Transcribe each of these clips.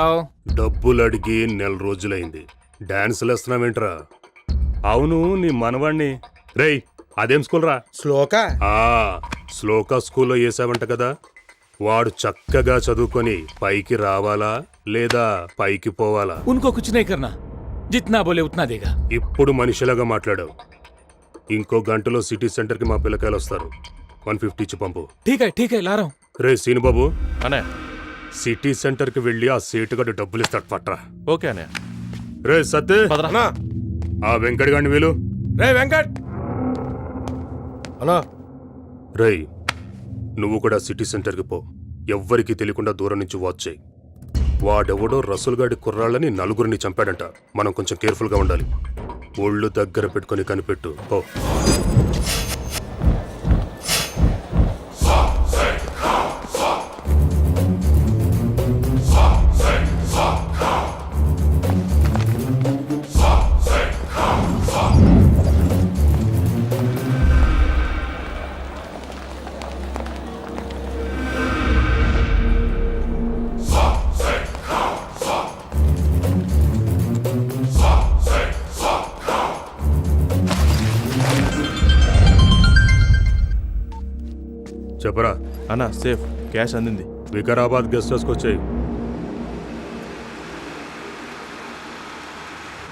అప్పారావు, డబ్బులు అడిగి 1 నెల రోజులైంది. డాన్సులు వేస్తున్నావేంట్రా? అవును, నీ మనవాణ్ణి రేయ్ అదేం స్కూల్ రా? శ్లోక శ్లోక స్కూల్లో వేసావంట కదా. వాడు చక్కగా చదువుకొని పైకి రావాలా లేదా పైకి పోవాలా? उनको कुछ नहीं करना, जितना बोले उतना देगा. ఇప్పుడు మనిషిలాగా మాట్లాడావు. ఇంకో గంటలో సిటీ సెంటర్కి మా పిల్లకాయలు వస్తారు. 150 ఇచ్చి పంపు. ठीक है ला रहा हूं. రే సీనుబాబు, అనే సిటీ సెంటర్కి వెళ్ళి ఆ సేటుగాడు డబ్బులు ఇస్తాడు పట్రా. ఓకే అనే. రే సత్తే, పదరా. ఆ వెంకట్ గాడిని వీలు. రే వెంకట్ అలా రేయ్ నువ్వు కూడా సిటీ సెంటర్కి పో. ఎవ్వరికీ తెలియకుండా దూరం నుంచి వాచ్ చేయి. వాడెవడో రసూల్గాడి కుర్రాళ్ళని 4 చంపాడంట. మనం కొంచెం కేర్ఫుల్గా ఉండాలి. ఒళ్ళు దగ్గర పెట్టుకొని కనిపెట్టు. పో. చెప్పరా అన్నా సేఫ్, క్యాష్ అందింది. వికారాబాద్ గెస్ట్ హౌస్కి వచ్చాయి.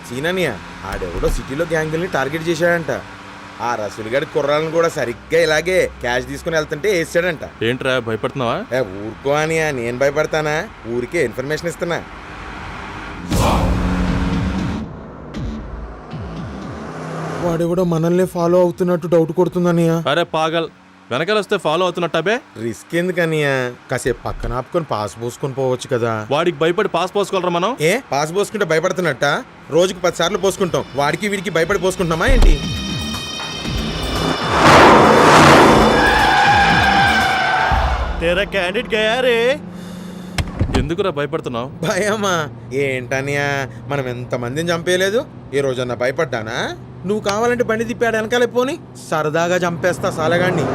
సీననియా ఆడెవడో సిటీలో గ్యాంగుల్ని టార్గెట్ చేశాడంట. ఆ రసూల్ గడి కుర్రాలను కూడా సరిగ్గా ఇలాగే క్యాష్ తీసుకుని వెళ్తుంటే వేసాడంట. ఏంట్రా భయపడుతున్నావా? ఊరుకో అనియా, నేను భయపడతానా? ఊరికే ఇన్ఫర్మేషన్ ఇస్తున్నా. వాడెవడో మనల్ని ఫాలో అవుతున్నట్టు డౌట్ కొడుతుందనియా. అరే పాగల్, వెనకాల వస్తే ఫాలో అవుతున్నట్టాబే. రిస్క్ ఎందుకనియా? కాసేపు పక్కన ఆపుకొని పాస్ పోసుకొని పోవచ్చు కదా. వాడికి భయపడి పాస్ పోసుకోగలరా మనం? పాస్ పోసుకుంటే భయపడుతున్నట్ట? రోజుకి 10 సార్లు పోసుకుంటాం. వాడికి వీడికి భయపడి పోసుకుంటున్నామా ఏంటి? తేరా క్యాండిడేట్ గయారే. ఎందుకురా భయపడుతున్నావు? భయమా ఏంటనియా? మనం ఎంతమందిని చంపేయలేదు. ఏ రోజన్నా భయపడ్డానా? నువ్వు కావాలంటే బండి తిప్పాడు వెనకాలే పోని, సరదాగా చంపేస్తా సాలగాన్ని.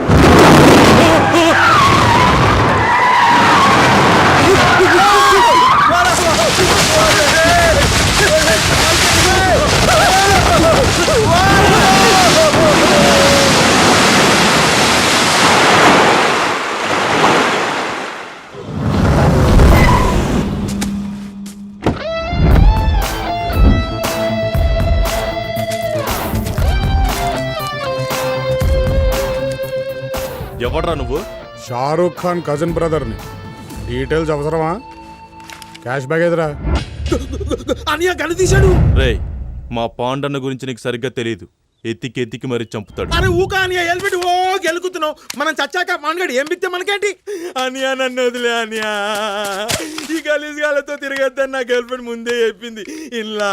ఎవడ్రా నువ్వు? షారూక్ ఖాన్ కజిన్ బ్రదర్ని. డీటెయిల్స్ అవసరమా? క్యాష్ బ్యాగ్ ఎదురా. అనియా గడి తీశాడు. రేయ్, మా పాండన్న గురించి నీకు సరిగ్గా తెలియదు. ఎత్తికి మరి చంపుతాడు. అరే ఊకా అనియా, ఎల్బెట్టి ఓ గెలుకుతున్నావు. మనం చచ్చాక మానగాడు ఏం బిక్తే మనకేంటి? అనియా నన్ను వదిలే అనియా. ఈ గలీజ్ గాలతో తిరగద్దని నా గర్ల్ ఫ్రెండ్ ముందే చెప్పింది. ఇలా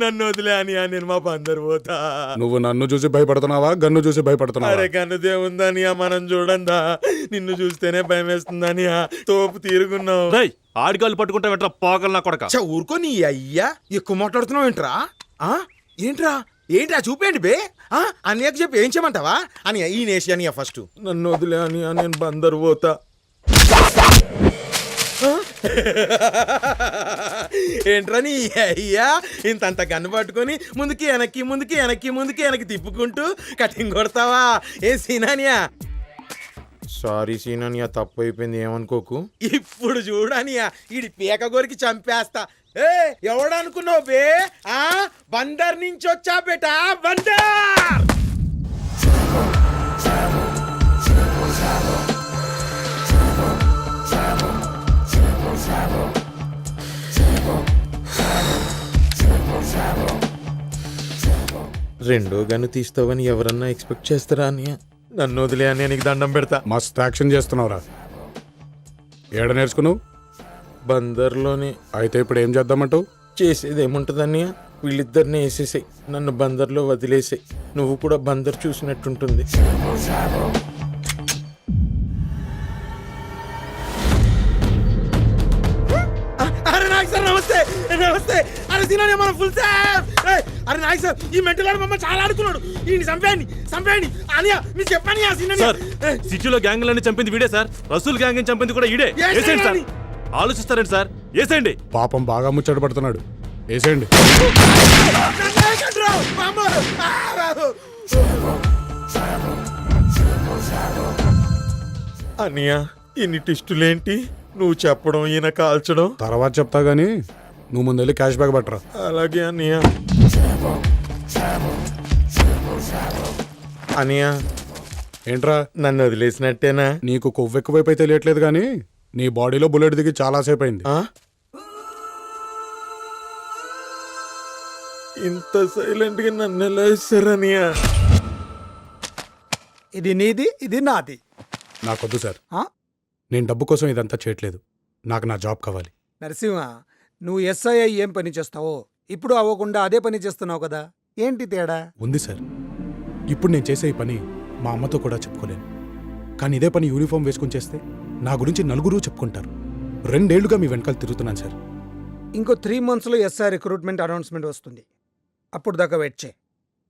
నన్ను వదిలే అనియా, నేను మా పందరు పోతా. నువ్వు నన్ను చూసి భయపడుతున్నావా, గన్ను చూసి భయపడుతున్నావా? అరే గన్నుదే ఉందనియా, మనం చూడందా. నిన్ను చూస్తేనే భయం వేస్తుందనియా. తోపు తీరుగున్నావు. రేయ్, ఆడికాలు పట్టుకుంటా వెంట్రా పాకలు నా కొడక. ఊరుకో నీ అయ్యా, ఎక్కువ మాట్లాడుతున్నావు ఏంట్రా? ఏంట్రా ఏంట్రా చూపేయండి బే. అన్నయ్యకు చెప్పి ఏం చేయమంటావా? అని ఈ నేసి అనియా ఫస్ట్ నన్ను వదిలే అనియా, నేను బందరు పోతా. ఏంట్రా నీ అయ్యా ఇంతంత గన్ను పట్టుకొని ముందుకి వెనక్కి ముందుకి వెనక్కి ముందుకి వెనక్కి తిప్పుకుంటూ కటింగ్ కొడతావా? ఏ సీనానియా? సారీ సీనానియా, తప్పు అయిపోయింది, ఏమనుకోకు. ఇప్పుడు చూడనియా, ఈడి పీక గోరికి చంపేస్తా. ఎవడనుకున్నావు బే? బందర్ నుంచి వచ్చా బేటా, బందర్. రెండో గన్ను తీస్తావని ఎవరన్నా ఎక్స్పెక్ట్ చేస్తారా అనియా? నన్ను వదిలే అని నీకు దండం పెడతా. మస్త్ యాక్షన్ చేస్తున్నావురా. ఏడ నేర్చుకున్నావు? బందర్లోనే. అయితే ఇప్పుడు ఏం చేద్దామంటావు? చేసేది ఏముంటుందన్నయ్య, వీళ్ళిద్దరిని వేసేసాయి, నన్ను బందర్లో వదిలేసాయి. నువ్వు కూడా బందర్ చూసినట్టుంటుంది. అరే నాయక్ సార్ నమస్తే. నమస్తే. అరే సీనాని మన ఫుల్ సార్. అరే నాయక్ సార్, ఈ మెంటగాడు మమ్మల్ని చాలా ఆడుకున్నాడు. ఈ సంపేయండి అనియా, మీరు చెప్పండి. సార్, సిటీలో గ్యాంగ్లన్నీ చంపింది వీడే సార్. రసూల్ గ్యాంగ్ చంపింది కూడా ఈడే. ఆలోచిస్తారండి సార్. వేసేయండి. పాపం బాగా ముచ్చట పడుతున్నాడు. వేసేయండి. అన్నయ్య ఇన్ని టిస్టులేంటి? నువ్వు చెప్పడం ఈయన కాల్చడం. తర్వాత చెప్తా గానీ నువ్వు ముందెళ్ళి క్యాష్ బ్యాగ్ పట్టరా. అలాగే అన్నయ్య. అన్నయ్య ఏంట్రా నన్ను వదిలేసినట్టేనా? నీకు కొవ్వు ఎక్కువైపు తెలియట్లేదు కానీ నీ బాడీలో బుల్లెట్ దిగి చాలాసేపు అయింది. ఆ? ఇంత సైలెంట్ గా నన్ను ఎలా ఇస్తారన్నయ్య? ఇది నీది, ఇది నాది. నాకొద్దు సార్. ఆ? నేను డబ్బు కోసం ఇదంతా చేయట్లేదు. నాకు నా జాబ్ కావాలి. నరసింహ, నువ్వు ఎస్ఐ ఏం పని చేస్తావో ఇప్పుడు అవ్వకుండా అదే పని చేస్తున్నావు కదా, ఏంటి తేడా? ఉంది సార్. ఇప్పుడు నేను చేసే ఈ పని మా అమ్మతో కూడా చెప్పుకోలేను. కానీ ఇదే పని యూనిఫామ్ వేసుకుని చేస్తే నా గురించి నలుగురు చెప్పుకుంటారు. 2 ఏళ్లుగా మీ వెనకాల తిరుగుతున్నాను సార్. ఇంకో 3 monthsలో ఎస్ఐ రిక్రూట్మెంట్ అనౌన్స్మెంట్ వస్తుంది. అప్పుడు దాకా వెయిట్ చేయి.